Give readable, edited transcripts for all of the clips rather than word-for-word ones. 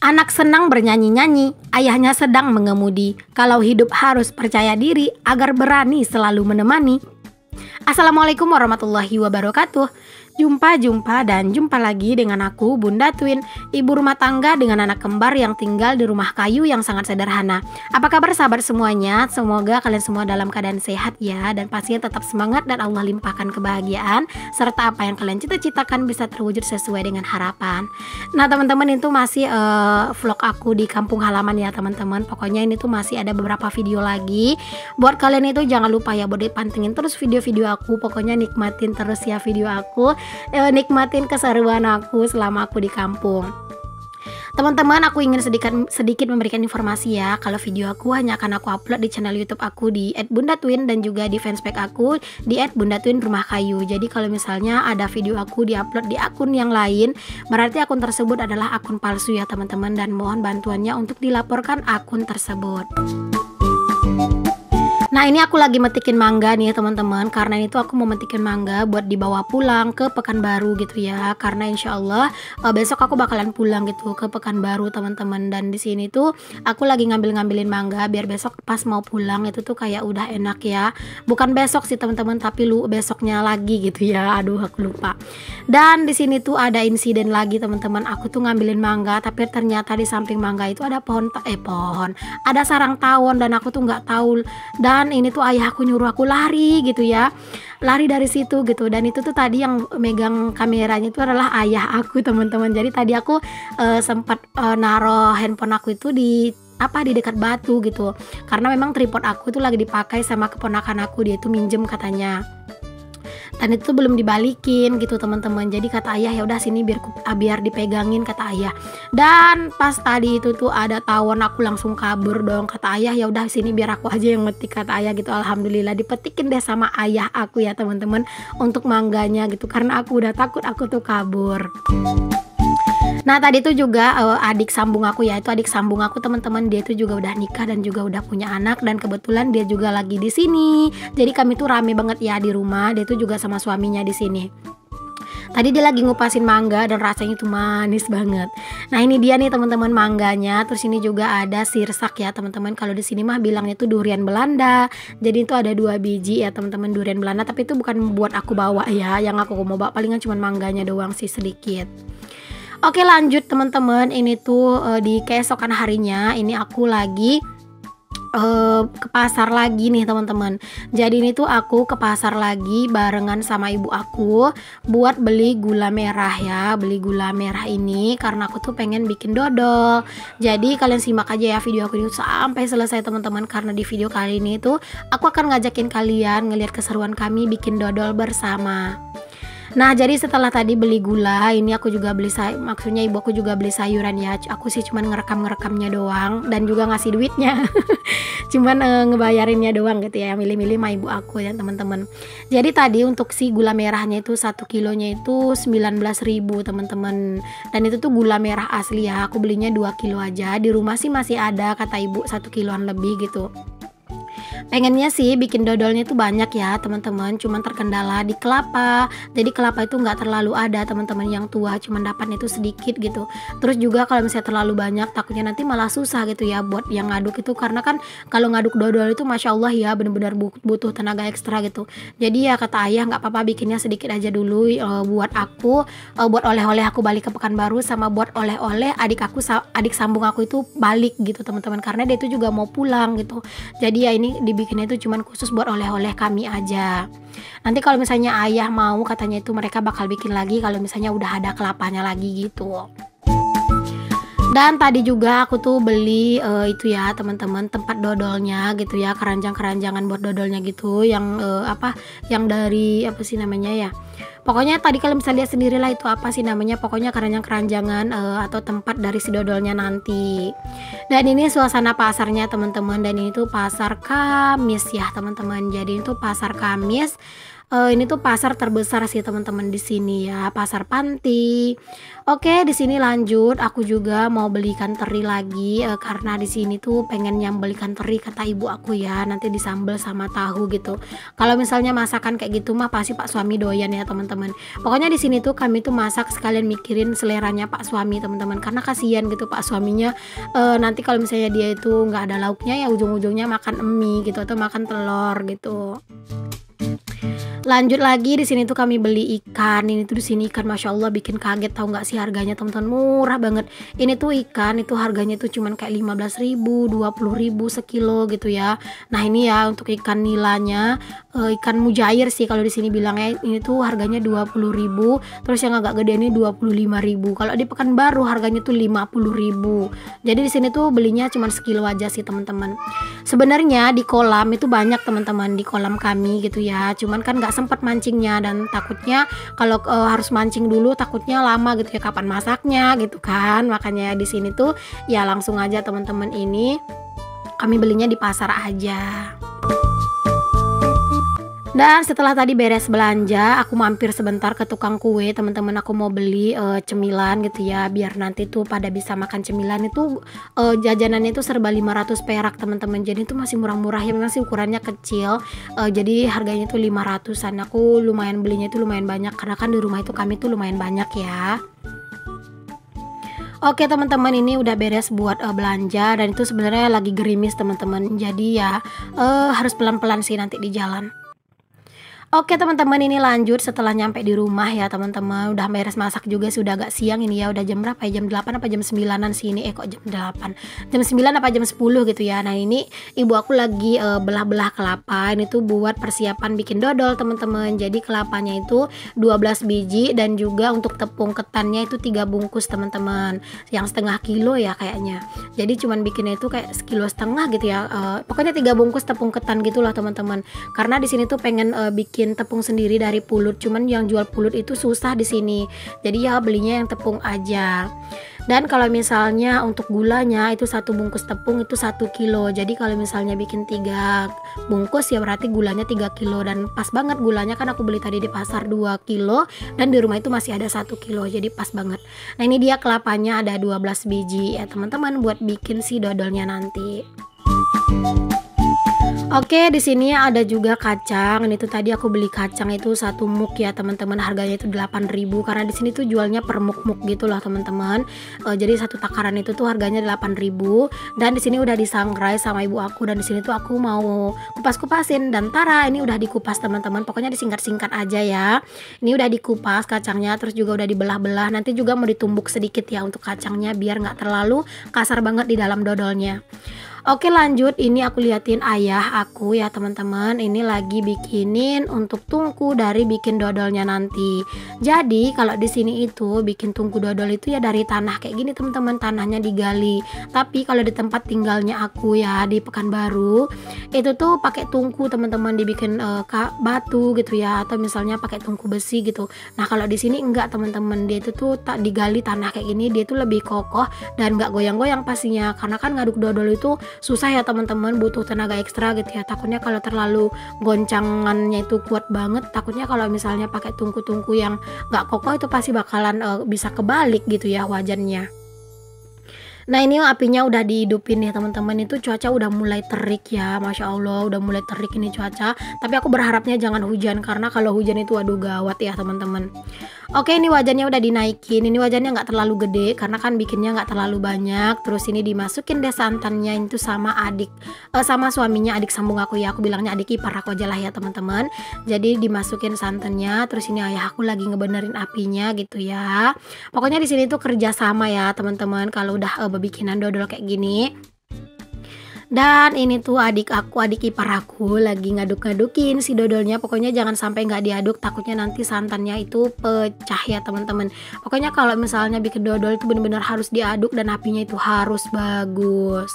Anak senang bernyanyi-nyanyi, ayahnya sedang mengemudi. Kalau hidup harus percaya diri agar berani selalu menemani. Assalamualaikum warahmatullahi wabarakatuh. Jumpa lagi dengan aku, Bunda Twin, ibu rumah tangga dengan anak kembar yang tinggal di rumah kayu yang sangat sederhana. Apa kabar sahabat semuanya? Semoga kalian semua dalam keadaan sehat ya, dan pastinya tetap semangat dan Allah limpahkan kebahagiaan serta apa yang kalian cita-citakan bisa terwujud sesuai dengan harapan. Nah teman-teman, itu masih vlog aku di kampung halaman ya teman-teman. Pokoknya ini tuh masih ada beberapa video lagi. Buat kalian itu jangan lupa ya buat dipantengin terus video-video aku. Pokoknya nikmatin terus ya video aku. Nikmatin keseruan aku selama aku di kampung. Teman-teman, aku ingin sedikit memberikan informasi ya, kalau video aku hanya akan aku upload di channel YouTube aku di @bundatwin dan juga di fanspage aku di @bundatwinrumahkayu. Jadi kalau misalnya ada video aku diupload di akun yang lain, berarti akun tersebut adalah akun palsu ya teman-teman, dan mohon bantuannya untuk dilaporkan akun tersebut. Nah ini aku lagi metikin mangga nih teman-teman, karena itu aku mau metikin mangga buat dibawa pulang ke Pekanbaru gitu ya, karena insya Allah besok aku bakalan pulang gitu ke Pekanbaru teman-teman. Dan di sini tuh aku lagi ngambilin mangga biar besok pas mau pulang itu tuh kayak udah enak ya. Bukan besok sih teman-teman, tapi besoknya lagi gitu ya. Aduh aku lupa. Dan di sini tuh ada insiden lagi teman-teman. Aku tuh ngambilin mangga, tapi ternyata di samping mangga itu ada ada sarang tawon, dan aku tuh nggak tahu. Dan ini tuh ayah aku nyuruh aku lari gitu ya, lari dari situ gitu. Dan itu tuh tadi yang megang kameranya itu adalah ayah aku teman-teman. Jadi tadi aku sempat naruh handphone aku itu di dekat batu gitu, karena memang tripod aku tuh lagi dipakai sama keponakan aku, dia itu minjem katanya, dan itu belum dibalikin gitu teman-teman. Jadi kata ayah ya udah sini biar dipegangin kata ayah. Dan pas tadi itu tuh ada tawon, aku langsung kabur dong. Kata ayah ya udah sini biar aku aja yang metik kata ayah gitu. Alhamdulillah dipetikin deh sama ayah aku ya teman-teman untuk mangganya gitu, karena aku udah takut aku tuh kabur. Nah tadi itu juga adik sambung aku ya, itu adik sambung aku teman-teman, dia itu juga udah nikah dan juga udah punya anak, dan kebetulan dia juga lagi di sini. Jadi kami tuh rame banget ya di rumah. Dia tuh juga sama suaminya di sini. Tadi dia lagi ngupasin mangga dan rasanya itu manis banget. Nah ini dia nih teman-teman mangganya. Terus ini juga ada sirsak ya teman-teman. Kalau di sini mah bilangnya itu durian Belanda. Jadi itu ada 2 biji ya teman-teman, durian Belanda. Tapi itu bukan buat aku bawa ya. Yang aku mau bawa palingan cuma mangganya doang sih sedikit. Oke lanjut teman-teman, ini tuh di keesokan harinya ini aku lagi ke pasar lagi nih teman-teman. Jadi ini tuh aku ke pasar lagi barengan sama ibu aku buat beli gula merah ya, beli gula merah ini karena aku tuh pengen bikin dodol. Jadi kalian simak aja ya video aku ini sampai selesai teman-teman, karena di video kali ini tuh aku akan ngajakin kalian ngelihat keseruan kami bikin dodol bersama. Nah jadi setelah tadi beli gula, ini aku juga beli maksudnya ibu aku juga beli sayuran ya. Aku sih cuman ngerekamnya doang dan juga ngasih duitnya. Cuman ngebayarinnya doang gitu ya, milih-milih sama ibu aku ya teman-teman. Jadi tadi untuk si gula merahnya itu 1 kilonya itu 19.000 teman-teman. Dan itu tuh gula merah asli ya, aku belinya 2 kilo aja. Di rumah sih masih ada kata ibu 1 kiloan lebih gitu. Pengennya sih bikin dodolnya itu banyak ya teman-teman, cuman terkendala di kelapa. Jadi kelapa itu nggak terlalu ada teman-teman, yang tua cuman dapat itu sedikit gitu. Terus juga kalau misalnya terlalu banyak takutnya nanti malah susah gitu ya buat yang ngaduk itu, karena kan kalau ngaduk dodol itu masya Allah ya bener-bener butuh tenaga ekstra gitu. Jadi ya kata ayah nggak apa-apa bikinnya sedikit aja dulu buat aku, buat oleh-oleh aku balik ke Pekanbaru, sama buat oleh-oleh adik sambung aku itu balik gitu teman-teman, karena dia itu juga mau pulang gitu. Jadi ya ini dibikinnya itu cuman khusus buat oleh-oleh kami aja. Nanti kalau misalnya ayah mau katanya itu mereka bakal bikin lagi kalau misalnya udah ada kelapanya lagi gitu. Dan tadi juga aku tuh beli itu ya teman-teman, tempat dodolnya gitu ya, keranjang-keranjangan buat dodolnya gitu, yang yang dari apa sih namanya ya. Pokoknya tadi kalian bisa lihat sendirilah itu apa sih namanya, pokoknya keranjang-keranjangan atau tempat dari si dodolnya nanti. Dan ini suasana pasarnya teman-teman, dan ini tuh pasar Kamis ya teman-teman. Jadi itu pasar Kamis Ini tuh pasar terbesar sih teman-teman di sini ya, pasar Panti. Oke, di sini lanjut, aku juga mau beli ikan teri lagi, karena di sini tuh pengen nyambel ikan teri kata ibu aku ya, nanti disambel sama tahu gitu. Kalau misalnya masakan kayak gitu mah pasti Pak suami doyan ya teman-teman. Pokoknya di sini tuh kami tuh masak sekalian mikirin seleranya Pak suami teman-teman, karena kasihan gitu Pak suaminya, nanti kalau misalnya dia itu nggak ada lauknya ya ujung-ujungnya makan mie gitu atau makan telur gitu. Lanjut lagi di sini tuh kami beli ikan. Ini tuh di sini ikan Masya Allah bikin kaget, tahu nggak sih harganya teman-teman, murah banget. Ini tuh ikan itu harganya tuh cuman kayak 15.000, 20.000 sekilo gitu ya. Nah ini ya untuk ikan nilanya, ikan mujair sih kalau di sini bilangnya, ini tuh harganya 20.000. Terus yang agak gede ini 25.000. Kalau di Pekanbaru harganya tuh 50.000. Jadi di sini tuh belinya cuman sekilo aja sih teman-teman. Sebenarnya di kolam itu banyak teman-teman, di kolam kami gitu ya. Cuman kan nggak sempat mancingnya, dan takutnya kalau harus mancing dulu takutnya lama gitu ya, kapan masaknya gitu kan. Makanya di sini tuh ya langsung aja teman-teman, ini kami belinya di pasar aja. Dan setelah tadi beres belanja, aku mampir sebentar ke tukang kue teman-teman. Aku mau beli cemilan gitu ya, biar nanti tuh pada bisa makan cemilan. Itu jajanannya itu serba 500 perak teman-teman. Jadi itu masih murah-murah ya, memang sih ukurannya kecil. Jadi harganya itu 500-an. Aku lumayan belinya itu lumayan banyak, karena kan di rumah itu kami tuh lumayan banyak ya. Oke teman-teman, ini udah beres buat belanja, dan itu sebenarnya lagi gerimis teman-teman. Jadi ya harus pelan-pelan sih nanti di jalan. Oke teman-teman, ini lanjut setelah nyampe di rumah ya teman-teman. Udah beres masak juga, sudah agak siang ini ya. Udah jam berapa ya? Jam 8 apa jam 9-an sih ini? Kok jam 8? Jam 9 apa jam 10 gitu ya. Nah ini ibu aku lagi belah-belah kelapa. Ini tuh buat persiapan bikin dodol teman-teman. Jadi kelapanya itu 12 biji, dan juga untuk tepung ketannya itu 3 bungkus teman-teman. Yang setengah kilo ya kayaknya. Jadi cuman bikinnya itu kayak sekilo setengah gitu ya. Pokoknya 3 bungkus tepung ketan gitulah teman-teman. Karena di sini tuh pengen bikin tepung sendiri dari pulut, cuman yang jual pulut itu susah di sini. Jadi ya belinya yang tepung aja. Dan kalau misalnya untuk gulanya itu 1 bungkus tepung itu 1 kilo. Jadi kalau misalnya bikin 3 bungkus ya berarti gulanya 3 kilo. Dan pas banget gulanya, kan aku beli tadi di pasar 2 kilo, dan di rumah itu masih ada 1 kilo. Jadi pas banget. Nah ini dia kelapanya ada 12 biji ya teman-teman, buat bikin si dodolnya nanti. Oke, di sini ada juga kacang. Ini tuh tadi aku beli kacang itu 1 muk ya teman-teman, harganya itu 8.000, karena di sini tuh jualnya per muk-muk gitu lah teman-teman. Jadi 1 takaran itu tuh harganya 8.000, dan di sini udah disangrai sama ibu aku, dan di sini tuh aku mau kupas-kupasin, dan tara ini udah dikupas teman-teman. Pokoknya disingkat-singkat aja ya. Ini udah dikupas kacangnya, terus juga udah dibelah-belah. Nanti juga mau ditumbuk sedikit ya untuk kacangnya, biar nggak terlalu kasar banget di dalam dodolnya. Oke lanjut, ini aku liatin ayah aku ya teman-teman, ini lagi bikinin untuk tungku dari bikin dodolnya nanti. Jadi kalau di sini itu bikin tungku dodol itu ya dari tanah kayak gini teman-teman, tanahnya digali. Tapi kalau di tempat tinggalnya aku ya di Pekanbaru itu tuh pakai tungku teman-teman, dibikin batu gitu ya, atau misalnya pakai tungku besi gitu. Nah kalau di sini enggak teman-teman, dia itu tuh tak digali tanah kayak gini, dia tuh lebih kokoh dan nggak goyang-goyang pastinya, karena kan ngaduk dodol itu susah ya teman-teman, butuh tenaga ekstra gitu ya. Takutnya kalau terlalu goncangannya itu kuat banget, takutnya kalau misalnya pakai tungku-tungku yang nggak kokoh itu pasti bakalan bisa kebalik gitu ya wajannya. Nah ini apinya udah dihidupin ya teman-teman, itu cuaca udah mulai terik ya, Masya Allah udah mulai terik ini cuaca. Tapi aku berharapnya jangan hujan, karena kalau hujan itu aduh gawat ya teman-teman. Oke, ini wajannya udah dinaikin. Ini wajannya nggak terlalu gede karena kan bikinnya nggak terlalu banyak. Terus ini dimasukin deh santannya itu sama adik, sama suaminya, adik sambung aku ya. Aku bilangnya adik ipar aku aja lah ya teman-teman. Jadi dimasukin santannya. Terus ini ayah aku lagi ngebenerin apinya gitu ya. Pokoknya di sini tuh kerja sama ya teman-teman. Kalau udah bikinan dodol kayak gini. Dan ini tuh adik aku, adik ipar aku lagi ngaduk-ngadukin si dodolnya. Pokoknya jangan sampai nggak diaduk, takutnya nanti santannya itu pecah ya teman-teman. Pokoknya kalau misalnya bikin dodol itu benar-benar harus diaduk dan apinya itu harus bagus.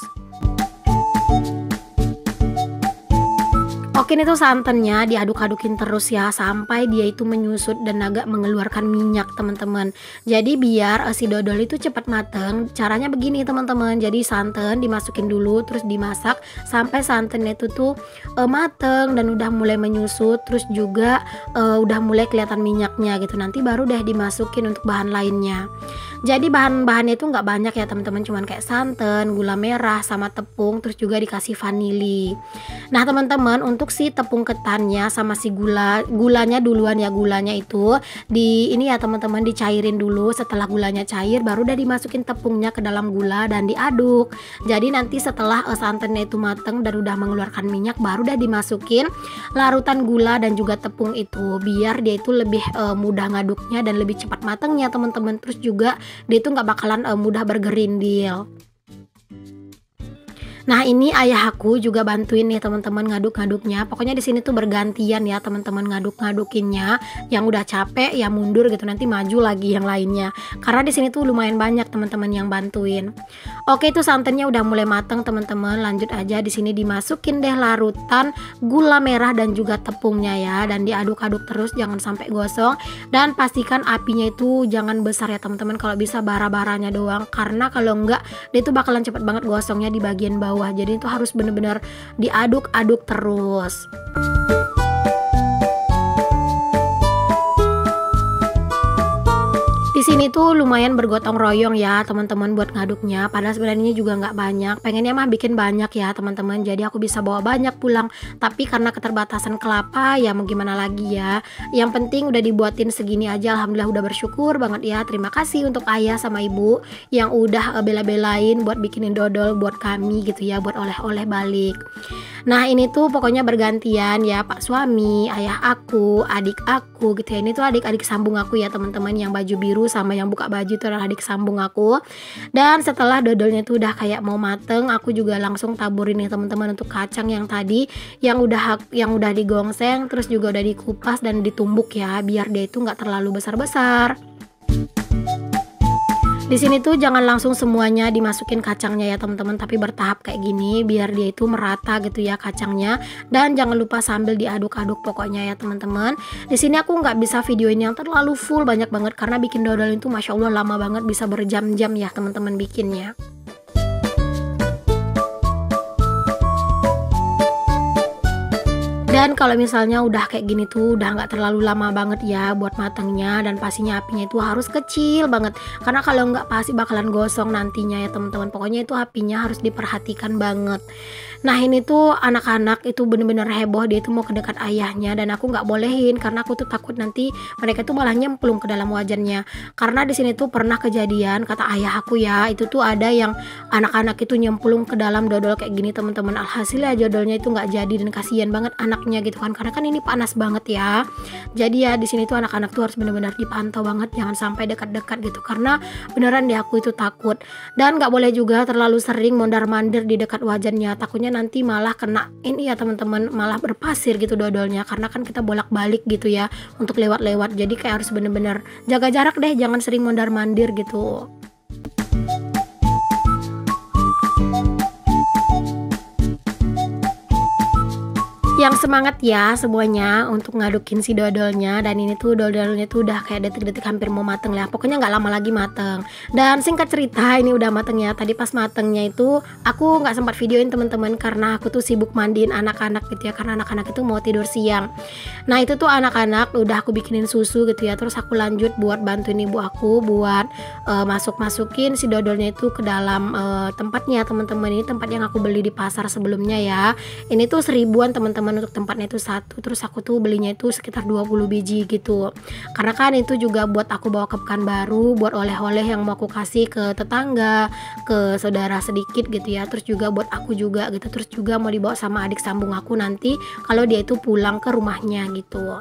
Oke, ini tuh santannya diaduk-adukin terus ya sampai dia itu menyusut dan agak mengeluarkan minyak teman-teman. Jadi biar si dodol itu cepat mateng, caranya begini teman-teman. Jadi santan dimasukin dulu terus dimasak sampai santannya itu tuh mateng dan udah mulai menyusut, terus juga udah mulai kelihatan minyaknya gitu. Nanti baru deh dimasukin untuk bahan lainnya. Jadi bahan-bahannya itu nggak banyak ya teman-teman, cuman kayak santan, gula merah sama tepung, terus juga dikasih vanili. Nah teman-teman, untuk si tepung ketannya sama si gulanya duluan ya, gulanya itu ini ya teman-teman, dicairin dulu. Setelah gulanya cair baru udah dimasukin tepungnya ke dalam gula dan diaduk. Jadi nanti setelah santannya itu mateng dan udah mengeluarkan minyak baru udah dimasukin larutan gula dan juga tepung itu, biar dia itu lebih mudah ngaduknya dan lebih cepat matengnya teman-teman. Terus juga dia itu nggak bakalan mudah bergerindil. Nah ini ayah aku juga bantuin nih teman-teman ngaduk-ngaduknya. Pokoknya di sini tuh bergantian ya teman-teman ngaduk-ngadukinnya. Yang udah capek ya mundur gitu, nanti maju lagi yang lainnya. Karena di sini tuh lumayan banyak teman-teman yang bantuin. Oke, itu santannya udah mulai matang teman-teman. Lanjut aja, di sini dimasukin deh larutan gula merah dan juga tepungnya ya, dan diaduk-aduk terus jangan sampai gosong. Dan pastikan apinya itu jangan besar ya teman-teman. Kalau bisa bara-baranya doang, karena kalau enggak dia itu bakalan cepet banget gosongnya di bagian bawah. Jadi itu harus bener-bener diaduk-aduk terus. Di sini tuh lumayan bergotong royong ya teman-teman buat ngaduknya. Padahal sebenarnya juga nggak banyak. Pengennya mah bikin banyak ya teman-teman. Jadi aku bisa bawa banyak pulang. Tapi karena keterbatasan kelapa ya mau gimana lagi ya. Yang penting udah dibuatin segini aja. Alhamdulillah udah bersyukur banget ya. Terima kasih untuk ayah sama ibu yang udah bela-belain buat bikinin dodol buat kami gitu ya. Buat oleh-oleh balik. Nah ini tuh pokoknya bergantian ya, pak suami, ayah aku, adik aku gitu ya. Ini tuh adik-adik sambung aku ya teman-teman, yang baju biru sama yang buka baju itu adalah adik sambung aku. Dan setelah dodolnya tuh udah kayak mau mateng, aku juga langsung taburin nih teman-teman untuk kacang yang tadi yang udah digongseng, terus juga udah dikupas dan ditumbuk ya, biar dia itu nggak terlalu besar-besar. Di sini tuh jangan langsung semuanya dimasukin kacangnya ya teman-teman, tapi bertahap kayak gini biar dia itu merata gitu ya kacangnya. Dan jangan lupa sambil diaduk-aduk pokoknya ya teman-teman. Di sini aku nggak bisa videoin yang terlalu full banyak banget karena bikin dodol itu masya Allah lama banget, bisa berjam-jam ya teman-teman bikinnya. Dan kalau misalnya udah kayak gini tuh udah nggak terlalu lama banget ya buat matangnya, dan pastinya apinya itu harus kecil banget karena kalau nggak pasti bakalan gosong nantinya ya teman-teman. Pokoknya itu apinya harus diperhatikan banget. Nah ini tuh anak-anak itu bener-bener heboh, dia itu mau ke dekat ayahnya dan aku nggak bolehin karena aku tuh takut nanti mereka tuh malah nyemplung ke dalam wajannya. Karena di sini tuh pernah kejadian, kata ayah aku ya, itu tuh ada yang anak-anak itu nyemplung ke dalam dodol kayak gini teman-teman. Alhasilnya dodolnya itu nggak jadi dan kasihan banget anaknya gitu kan, karena kan ini panas banget ya. Jadi ya di sini tuh anak-anak tuh harus benar-benar dipantau banget, jangan sampai dekat-dekat gitu karena beneran deh aku itu takut. Dan nggak boleh juga terlalu sering mondar-mandir di dekat wajannya, takutnya nanti malah kena ini ya teman-teman, malah berpasir gitu dodolnya karena kan kita bolak-balik gitu ya untuk lewat-lewat. Jadi kayak harus bener-bener jaga jarak deh, jangan sering mondar-mandir gitu. Yang semangat ya semuanya untuk ngadukin si dodolnya. Dan ini tuh dodolnya tuh udah kayak detik-detik hampir mau mateng lah, pokoknya nggak lama lagi mateng. Dan singkat cerita ini udah mateng ya. Tadi pas matengnya itu aku nggak sempat videoin teman-teman karena aku tuh sibuk mandiin anak-anak gitu ya, karena anak-anak itu mau tidur siang. Nah itu tuh anak-anak udah aku bikinin susu gitu ya, terus aku lanjut buat bantuin ibu aku buat masukin si dodolnya itu ke dalam tempatnya teman-teman. Ini tempat yang aku beli di pasar sebelumnya ya. Ini tuh 1000-an teman-teman untuk tempatnya itu satu, terus aku tuh belinya itu sekitar 20 biji gitu karena kan itu juga buat aku bawa ke Pekanbaru buat oleh-oleh yang mau aku kasih ke tetangga, ke saudara sedikit gitu ya, terus juga buat aku juga gitu, terus juga mau dibawa sama adik sambung aku nanti kalau dia itu pulang ke rumahnya gitu.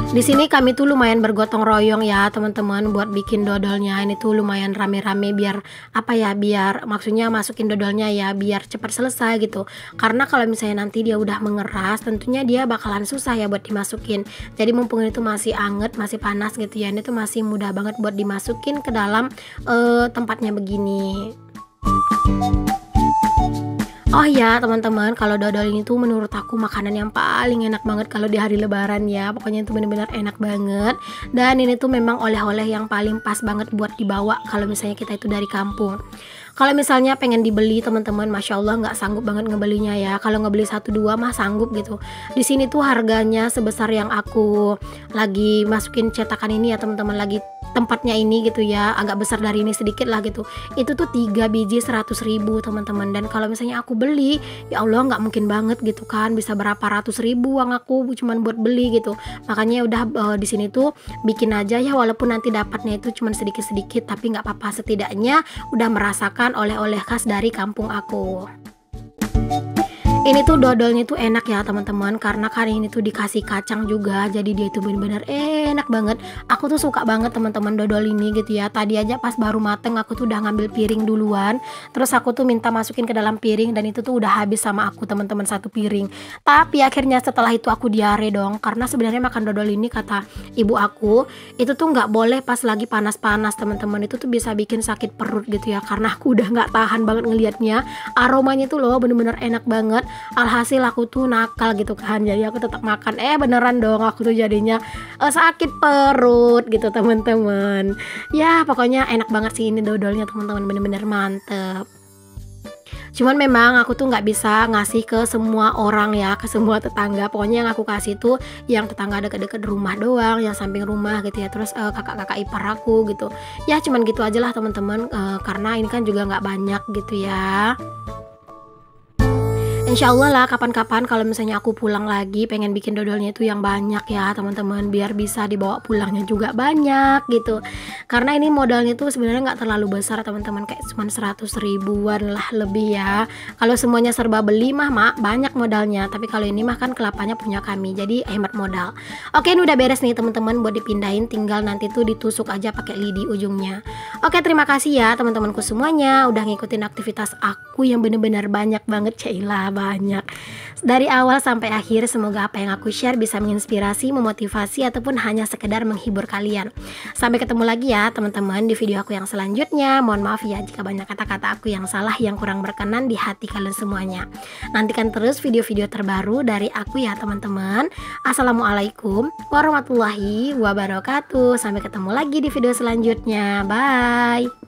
Di sini kami tuh lumayan bergotong royong ya teman-teman buat bikin dodolnya. Ini tuh lumayan rame-rame biar apa ya, biar maksudnya masukin dodolnya ya biar cepat selesai gitu. Karena kalau misalnya nanti dia udah mengeras tentunya dia bakalan susah ya buat dimasukin. Jadi mumpung itu masih anget, masih panas gitu ya, ini tuh masih mudah banget buat dimasukin ke dalam tempatnya begini. Oh ya teman-teman, kalau dodol ini tuh menurut aku makanan yang paling enak banget kalau di hari lebaran ya. Pokoknya itu bener-bener enak banget. Dan ini tuh memang oleh-oleh yang paling pas banget buat dibawa kalau misalnya kita itu dari kampung. Kalau misalnya pengen dibeli teman-teman, masya Allah nggak sanggup banget ngebelinya ya. Kalau ngebeli satu dua mah sanggup gitu. Di sini tuh harganya sebesar yang aku lagi masukin cetakan ini ya teman-teman, lagi tempatnya ini gitu ya, agak besar dari ini sedikit lah gitu. Itu tuh 3 biji 100.000 teman-teman. Dan kalau misalnya aku beli, ya Allah nggak mungkin banget gitu kan, bisa berapa ratus ribu uang aku cuman buat beli gitu. Makanya udah di sini tuh bikin aja ya, walaupun nanti dapatnya itu cuman sedikit-sedikit, tapi nggak apa-apa, setidaknya udah merasakan oleh-oleh khas dari kampung aku. Ini tuh dodolnya tuh enak ya teman-teman, karena kan ini tuh dikasih kacang juga, jadi dia itu bener-bener enak banget. Aku tuh suka banget teman-teman dodol ini gitu ya. Tadi aja pas baru mateng aku tuh udah ngambil piring duluan, terus aku tuh minta masukin ke dalam piring, dan itu tuh udah habis sama aku teman-teman, satu piring. Tapi akhirnya setelah itu aku diare dong, karena sebenarnya makan dodol ini kata ibu aku itu tuh nggak boleh pas lagi panas-panas teman-teman, itu tuh bisa bikin sakit perut gitu ya. Karena aku udah nggak tahan banget ngelihatnya, aromanya tuh loh bener-bener enak banget. Alhasil aku tuh nakal gitu kan, jadi aku tetap makan. Beneran dong, aku tuh jadinya sakit perut gitu teman-teman. Ya pokoknya enak banget sih ini dodolnya teman-teman, bener-bener mantep. Cuman memang aku tuh nggak bisa ngasih ke semua orang ya, ke semua tetangga. Pokoknya yang aku kasih tuh yang tetangga deket-deket rumah doang, yang samping rumah gitu ya. Terus kakak-kakak ipar aku gitu. Ya cuman gitu aja lah teman-teman, karena ini kan juga nggak banyak gitu ya. Insya Allah lah kapan-kapan kalau misalnya aku pulang lagi pengen bikin dodolnya itu yang banyak ya teman-teman, biar bisa dibawa pulangnya juga banyak gitu. Karena ini modalnya tuh sebenarnya nggak terlalu besar teman-teman, kayak cuma 100 ribuan lah lebih ya. Kalau semuanya serba beli mah banyak modalnya, tapi kalau ini mah kan kelapanya punya kami, jadi hemat modal. Oke, ini udah beres nih teman-teman, buat dipindahin tinggal nanti tuh ditusuk aja pakai lidi ujungnya. Oke, terima kasih ya teman-temanku semuanya udah ngikutin aktivitas aku yang bener-bener banyak banget, Cailah banyak dari awal sampai akhir. Semoga apa yang aku share bisa menginspirasi, memotivasi, ataupun hanya sekedar menghibur kalian. Sampai ketemu lagi ya teman-teman di video aku yang selanjutnya. Mohon maaf ya jika banyak kata-kata aku yang salah, yang kurang berkenan di hati kalian semuanya. Nantikan terus video-video terbaru dari aku ya teman-teman. Assalamualaikum warahmatullahi wabarakatuh. Sampai ketemu lagi di video selanjutnya. Bye.